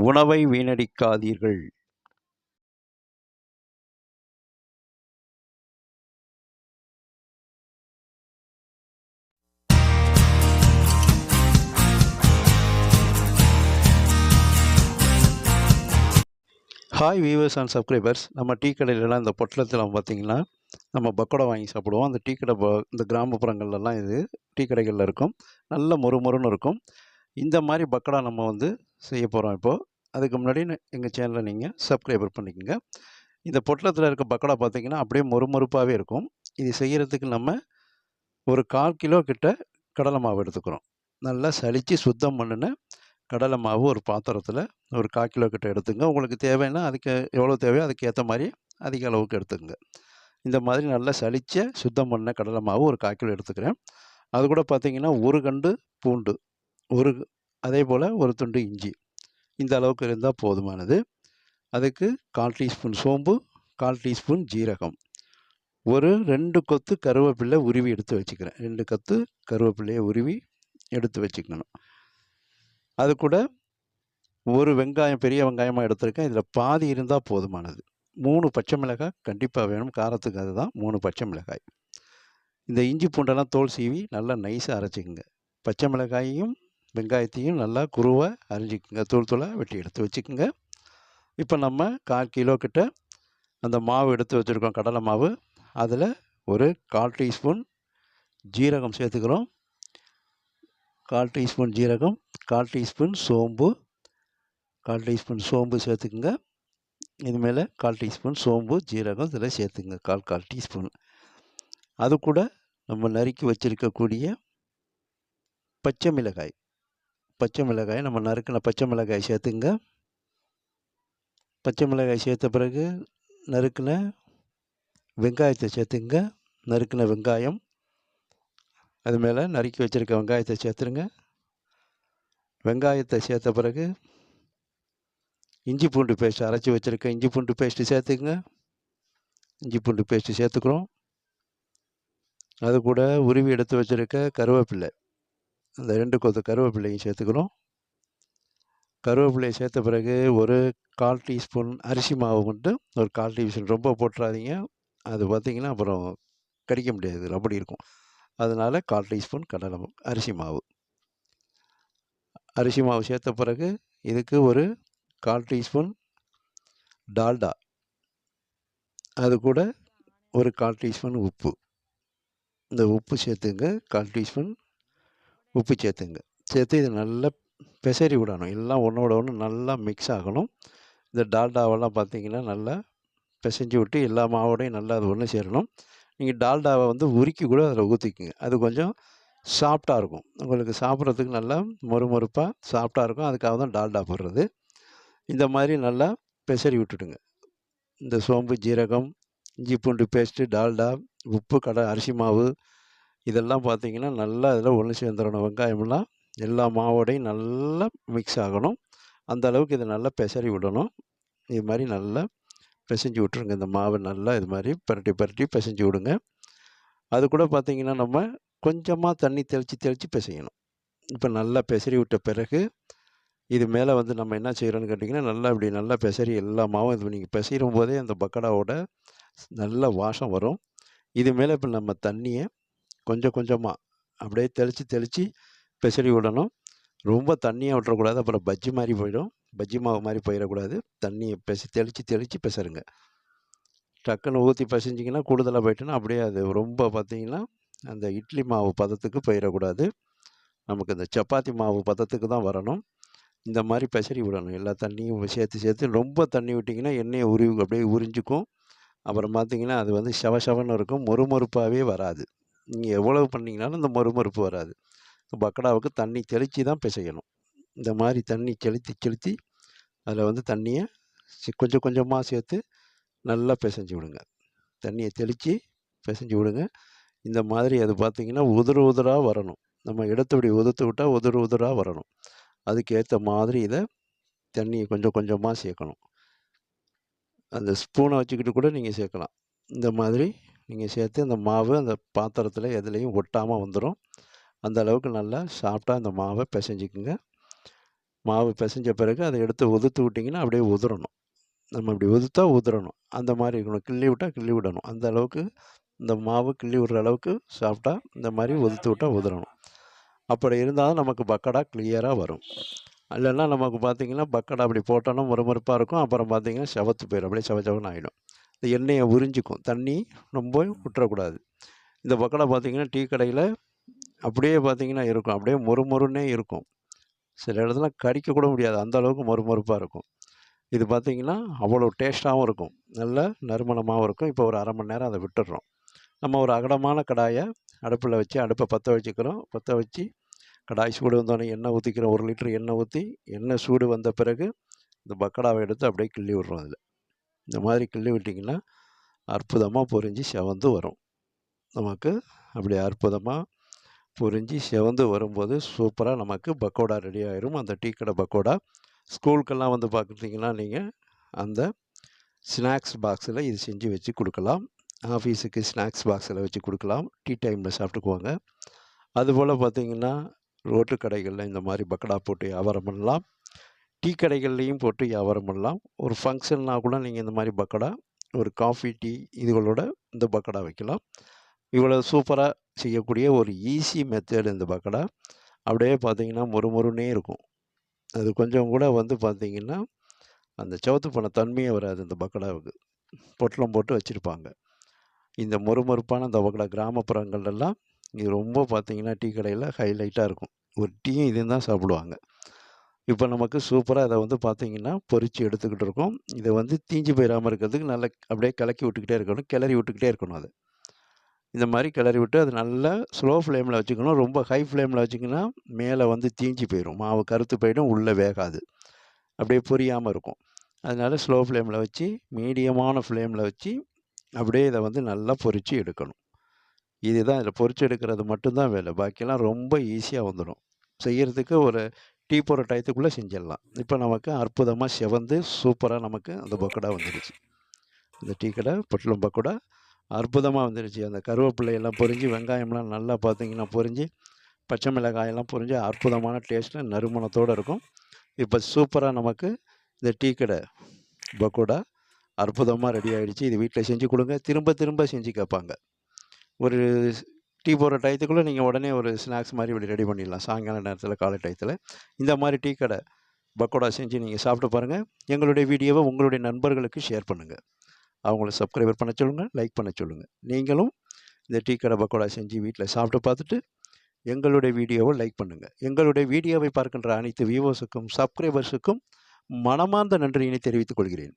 உணவை வீணடிக்காதீர்கள். Hi viewers and subscribers. நம்ம டீ கடையிலலாம் இந்த பொட்டலத்தில் பார்த்தீங்கன்னா நம்ம பக்கோடா வாங்கி சாப்பிடுவோம். அந்த டீ கடை இந்த கிராமப்புறங்கள்லாம் இது டீ கடைகளில் இருக்கும். நல்ல மொறுமொறுன்னு இருக்கும். இந்த மாதிரி பக்கோடா நம்ம செய்ய போகிறோம் இப்போது. அதுக்கு முன்னாடி எங்கள் சேனலை நீங்கள் சப்ஸ்கிரைபர் பண்ணிக்கோங்க. இந்த பொட்டலத்தில் இருக்க பக்கோடா பார்த்திங்கன்னா அப்படியே மொறுமொறுப்பாகவே இருக்கும். இது செய்கிறதுக்கு நம்ம ஒரு 1/4 கிலோ கிட்ட கடலை மாவு எடுத்துக்கிறோம். நல்லா சலித்து சுத்தம் பண்ணின கடலை மாவு ஒரு பாத்திரத்தில் ஒரு 1/4 கிலோ கிட்ட எடுத்துங்க. உங்களுக்கு தேவைன்னா அதுக்கு எவ்வளோ தேவையோ அதுக்கு ஏற்ற மாதிரி அதிக அளவுக்கு எடுத்துக்கங்க. இந்த மாதிரி நல்லா சலித்த சுத்தம் பண்ண கடலை மாவு ஒரு 1/4 கிலோ எடுத்துக்கிறேன். அது கூட பார்த்திங்கன்னா ஒரு கண்டு பூண்டு, அதே போல் ஒரு துண்டு இஞ்சி, இந்த அளவுக்கு இருந்தால் போதுமானது. அதுக்கு 1/4 டீஸ்பூன் சோம்பு, 1/4 டீஸ்பூன் ஜீரகம், ஒரு 2 கொத்து கருவேப்பிலை உருவி எடுத்து வச்சுக்கிறேன். 2 கொத்து கருவேப்பிலையை உருவி எடுத்து வச்சுக்கணும். அது கூட ஒரு வெங்காயம், பெரிய வெங்காயமாக எடுத்திருக்கேன். இதில் பாதி இருந்தால் போதுமானது. 3 பச்சை மிளகாய் கண்டிப்பாக வேணும். காரத்துக்கு அதுதான் 3 பச்சை மிளகாய். இந்த இஞ்சி பூண்டெல்லாம் தோல் சீவி நல்லா நைஸாக அரைச்சிக்கோங்க. பச்சை மிளகாயையும் வெங்காயத்தையும் நல்லா குருவாக அரைஞ்சிக்கோங்க. தூள் தூளாக வெட்டி எடுத்து வச்சுக்கோங்க. இப்போ நம்ம 1/4 கிலோ கிட்ட அந்த மாவு எடுத்து வச்சுருக்கோம், கடலை மாவு. அதில் ஒரு 1/4 டீஸ்பூன் ஜீரகம் சேர்த்துக்கிறோம். 1/4 டீஸ்பூன் ஜீரகம், 1/4 டீஸ்பூன் சோம்பு, 1/4 டீஸ்பூன் சோம்பு சேர்த்துக்குங்க. இது மேலே 1/4 டீஸ்பூன் சோம்பு, ஜீரகம் இதில் சேர்த்துங்க. 1/4 டீஸ்பூன். அது கூட நம்ம நறுக்கி வச்சுருக்கக்கூடிய பச்சை மிளகாய் நம்ம நறுக்கின பச்சை மிளகாய் சேர்த்துங்க. பச்சை மிளகாய் சேர்த்த பிறகு நறுக்கின வெங்காயத்தை சேர்த்துங்க. நறுக்கின வெங்காயம், அது மேலே நறுக்கி வச்சுருக்க வெங்காயத்தை சேர்த்துருங்க. வெங்காயத்தை சேர்த்த பிறகு இஞ்சி பூண்டு பேஸ்ட், அரைச்சி வச்சுருக்க இஞ்சி பூண்டு பேஸ்ட்டு சேர்த்துக்குங்க. இஞ்சி பூண்டு பேஸ்ட்டு சேர்த்துக்கிறோம். அது கூட உருவி எடுத்து வச்சுருக்க கருவேப்பிலை, அந்த 2 கொத்து கருவேப்பிலையும் சேர்த்துக்கிறோம். கருவேப்பிலையை சேர்த்த பிறகு ஒரு 1/4 டீஸ்பூன் அரிசி மாவு மட்டும், ஒரு 1/4 டீஸ்பூன், ரொம்ப போட்டுறாதீங்க. அது பார்த்திங்கன்னா அப்புறம் கடிக்க முடியாது, அப்படி இருக்கும். அதனால் 1/4 டீஸ்பூன் அரிசி மாவு சேர்த்த பிறகு இதுக்கு ஒரு 1/4 டீஸ்பூன் டால்டா, அது கூட ஒரு 1/4 டீஸ்பூன் உப்பு. இந்த உப்பு சேர்த்துங்க. 1/4 டீஸ்பூன் உப்பு சேர்த்துங்க. சேர்த்து இது நல்லா பெசரி விடணும். எல்லாம் ஒன்றோட ஒன்று நல்லா மிக்ஸ் ஆகணும். இந்த டால்டாவெல்லாம் பார்த்திங்கன்னா நல்லா பிசைஞ்சு விட்டு எல்லா மாவோடையும் நல்லா அது ஒன்று சேரணும். நீங்கள் டால்டாவை உருக்கி கூட அதில் ஊற்றிக்குங்க. அது கொஞ்சம் சாஃப்டாக இருக்கும். உங்களுக்கு சாப்பிட்றதுக்கு நல்லா மொறுமொறுப்பாக சாஃப்டாக இருக்கும். அதுக்காக தான் டால்டா போடுறது. இந்த மாதிரி நல்லா பெசரி விட்டுடுங்க. இந்த சோம்பு, ஜீரகம், இஞ்சி பூண்டு பேஸ்ட்டு, டால்டா, உப்பு, அரிசி மாவு இதெல்லாம் பார்த்திங்கன்னா நல்லா அதில் ஒன்று சேர்ந்துடணும். வெங்காயமெல்லாம் எல்லா மாவோடையும் நல்லா மிக்ஸ் ஆகணும். அந்த அளவுக்கு இதை நல்லா பெசரி விடணும். இது மாதிரி நல்லா பிசைஞ்சு விட்ருங்க. இந்த மாவு நல்லா இது மாதிரி பரட்டி பிசைஞ்சு விடுங்க. அது கூட பார்த்திங்கன்னா நம்ம கொஞ்சமாக தண்ணி தெளித்து பிசையணும். இப்போ நல்லா பெசரி விட்ட பிறகு இது மேலே நம்ம என்ன செய்கிறோன்னு கேட்டிங்கன்னா, நல்லா இப்படி நல்லா பெசரி எல்லா மாவும் இது நீங்கள் பிசையும் போதே அந்த பக்கோடாவோட நல்ல வாசம் வரும். இது மேலே இப்போ நம்ம தண்ணியை கொஞ்சம் கொஞ்சமாக அப்படியே தெளித்து பெசரி விடணும். ரொம்ப தண்ணியாக விட்டுறக்கூடாது, அப்புறம் பஜ்ஜி மாதிரி போயிடும். பஜ்ஜி மாவு மாதிரி போயிடக்கூடாது. தண்ணியை தெளித்து பெசருங்க. டக்குன்னு ஊற்றி பிசைஞ்சிங்கன்னா கூடுதலாக போயிட்டுன்னா அப்படியே அது ரொம்ப பார்த்திங்கன்னா அந்த இட்லி மாவு பதத்துக்கு போயிடக்கூடாது. நமக்கு இந்த சப்பாத்தி மாவு பதத்துக்கு தான் வரணும். இந்த மாதிரி பெசரி விடணும். எல்லா தண்ணியும் சேர்த்து ரொம்ப தண்ணி விட்டிங்கன்னா எண்ணெயை அப்படியே உறிஞ்சிக்கும். அப்புறம் பார்த்திங்கன்னா அது சவன்னு இருக்கும், மொறுமொறுப்பாகவே வராது. நீங்கள் எவ்வளவு பண்ணிங்கனாலும் இந்த மொறுமொறுப்பு வராது. பக்கோடாவுக்கு தண்ணி தெளித்து தான் பிசையணும். இந்த மாதிரி தண்ணி செலுத்தி அதில் தண்ணியை கொஞ்சம் கொஞ்சமாக சேர்த்து நல்லா பிசைஞ்சு விடுங்க. தண்ணியை தெளித்து பிசைஞ்சு விடுங்க. இந்த மாதிரி அது பார்த்திங்கன்னா உதிராக வரணும். நம்ம எடுத்தபடி உதுத்து விட்டால் உதிராக வரணும். அதுக்கு ஏற்ற மாதிரி இதை தண்ணியை கொஞ்சம் கொஞ்சமாக சேர்க்கணும். அந்த ஸ்பூனை வச்சுக்கிட்டு கூட நீங்கள் சேர்க்கலாம். இந்த மாதிரி நீங்கள் சேர்த்து அந்த மாவு அந்த பாத்திரத்தில் எதுலேயும் ஒட்டாமல் வந்துடும். அந்த அளவுக்கு நல்லா சாஃப்டாக அந்த மாவை பிசைஞ்சிக்குங்க. மாவு பிசைஞ்ச பிறகு அதை எடுத்து உதுத்து விட்டிங்கன்னா அப்படியே உதிரணும். நம்ம இப்படி உதுத்தா உதிரணும். அந்த மாதிரி இருக்கணும். கிள்ளி விட்டால் கிள்ளி விடணும். அந்த அளவுக்கு இந்த மாவு கிள்ளி விடுற அளவுக்கு சாப்பிட்டா இந்த மாதிரி உதுத்து விட்டால் உதிரணும். அப்படி இருந்தால் தான் நமக்கு பக்கோடா கிளியராக வரும். இல்லைன்னா நமக்கு பார்த்திங்கன்னா பக்கோடா அப்படி போட்டோன்னா முறுமுறுப்பாக இருக்கும். அப்புறம் பார்த்திங்கன்னா செவத்து போயிடும். அப்படியே செவன்னு ஆகிடும். இந்த எண்ணெயை உறிஞ்சிக்கும். தண்ணி ரொம்ப விட்டுறக்கூடாது. இந்த பக்கோடா பார்த்திங்கன்னா டீ கடையில் அப்படியே பார்த்திங்கன்னா இருக்கும். அப்படியே மொறுமொறுன்னே இருக்கும். சில இடத்துல கடிக்க கூட முடியாது. அந்த அளவுக்கு மொறுமொறுப்பாக இருக்கும். இது பார்த்திங்கன்னா அவ்வளோ டேஸ்ட்டாகவும் இருக்கும். நல்ல நறுமணமாகவும் இருக்கும். இப்போ ஒரு 1/2 மணி நேரம் அதை விட்டுடுறோம். நம்ம ஒரு அகலமான கடாயை அடுப்பில் வச்சு அடுப்பை பற்ற வச்சுக்கிறோம். பற்ற வச்சு கடாய் சூடு வந்தோடனே எண்ணெய் ஊற்றிக்கிறோம். 1 லிட்டர் எண்ணெய் ஊற்றி எண்ணெய் சூடு வந்த பிறகு இந்த பக்கோடாவை எடுத்து அப்படியே கிள்ளி விட்றோம். அதில் இந்த மாதிரி கிள்ளி விட்டிங்கன்னா அற்புதமாக பொரிஞ்சு செவந்து வரும். நமக்கு அப்படி அற்புதமாக பொரிஞ்சு செவந்து வரும்போது சூப்பராக நமக்கு பக்கோடா ரெடி ஆயிரும். அந்த டீ கடை பக்கோடா ஸ்கூலுக்கெல்லாம் வந்து பார்த்துட்டிங்கன்னா நீங்கள் அந்த ஸ்நாக்ஸ் பாக்ஸில் இது செஞ்சு வச்சு கொடுக்கலாம். ஆஃபீஸுக்கு ஸ்நாக்ஸ் பாக்ஸில் வச்சு கொடுக்கலாம். டீ டைமில் சாப்பிட்டுக்குவாங்க. அதுபோல் பார்த்திங்கன்னா ரோட்டு கடைகளில் இந்த மாதிரி பக்கோடா போட்டு வியாபாரம் பண்ணலாம். டீ கடைகள்லேயும் போட்டு வியாபாரம் பண்ணலாம். ஒரு ஃபங்க்ஷன்னா கூட நீங்கள் இந்த மாதிரி பக்கோடா ஒரு காஃபி டீ இதுகளோட இந்த பக்கோடா வைக்கலாம். இவ்வளோ சூப்பராக செய்யக்கூடிய ஒரு ஈஸி மெத்தட் இந்த பக்கோடா. அப்படியே பார்த்திங்கன்னா மொறுமொறுன்னே இருக்கும். அது கொஞ்சம் கூட வந்து பார்த்திங்கன்னா அந்த செவத்து போன தன்மையே வராது. இந்த பக்கோடாவுக்கு பொட்டலம் போட்டு வச்சுருப்பாங்க. இந்த மொறுமொறுப்பான இந்த பக்கோடா கிராமப்புறங்கள்லாம் இது ரொம்ப பார்த்திங்கன்னா டீ கடையில் ஹைலைட்டாக இருக்கும். ஒரு டீயும் இதுன்னு தான் சாப்பிடுவாங்க. இப்போ நமக்கு சூப்பராக இதை வந்து பார்த்திங்கன்னா பொரித்து எடுத்துக்கிட்டு இருக்கோம். இதை வந்து தீஞ்சு போயிடாமல் இருக்கிறதுக்கு நல்லா அப்படியே கிளக்கி விட்டுக்கிட்டே இருக்கணும். கிளறி விட்டுக்கிட்டே இருக்கணும். அது இந்த மாதிரி கிளறி விட்டு அது நல்லா ஸ்லோ ஃப்ளேமில் வச்சுக்கணும். ரொம்ப ஹை ஃப்ளேமில் வச்சிங்கன்னா மேலே வந்து தீஞ்சு போயிடும். மாவு கருத்து போயிடும். உள்ளே வேகாது. அப்படியே பொரியாமல் இருக்கும். அதனால் ஸ்லோ ஃப்ளேமில் வச்சு மீடியமான ஃப்ளேமில் வச்சு அப்படியே இதை வந்து நல்லா பொரித்து எடுக்கணும். இதுதான் இதில் பொரித்து எடுக்கிறது மட்டும்தான் வேலை. பாக்கியெல்லாம் ரொம்ப ஈஸியாக வந்துடும். செய்கிறதுக்கு ஒரு டீ போடுற டயத்துக்குள்ளே செஞ்சிடலாம். இப்போ நமக்கு அற்புதமாக செவந்து சூப்பராக நமக்கு அந்த பக்கோடா வந்துடுச்சு. இந்த டீ கடை பொட்டலம் பக்கோடா அற்புதமாக வந்துடுச்சு. அந்த கருவேப்பிலையெல்லாம் பொரிஞ்சு வெங்காயம்லாம் நல்லா பார்த்திங்கன்னா பொரிஞ்சு பச்சை மிளகாயெல்லாம் பொரிஞ்சு அற்புதமான டேஸ்ட்டில் நறுமணத்தோடு இருக்கும். இப்போ சூப்பராக நமக்கு இந்த டீ கடை பக்கோடா அற்புதமாக ரெடி ஆகிடுச்சு. இது வீட்டில் செஞ்சு கொடுங்க. திரும்ப திரும்ப செஞ்சு கேட்பாங்க. ஒரு டீ போடுற டயத்துக்குள்ளே நீங்கள் உடனே ஒரு ஸ்நாக்ஸ் மாதிரி இப்படி ரெடி பண்ணிடலாம். சாயங்கால நேரத்தில் காலை டயத்தில் இந்த மாதிரி டீ கடை பக்கோடா செஞ்சு நீங்கள் சாப்பிட்டு பாருங்கள். எங்களுடைய வீடியோவை உங்களுடைய நண்பர்களுக்கு ஷேர் பண்ணுங்கள். அவங்கள சப்ஸ்கிரைபர் பண்ண சொல்லுங்கள். லைக் பண்ண சொல்லுங்கள். நீங்களும் இந்த டீ கடை பக்கோடா செஞ்சு வீட்டில் சாப்பிட்டு பார்த்துட்டு எங்களுடைய வீடியோவை லைக் பண்ணுங்கள். எங்களுடைய வீடியோவை பார்க்கின்ற அனைத்து வியூவர்ஸுக்கும் சப்ஸ்கிரைபர்ஸுக்கும் மனமார்ந்த நன்றியினை தெரிவித்துக் கொள்கிறேன்.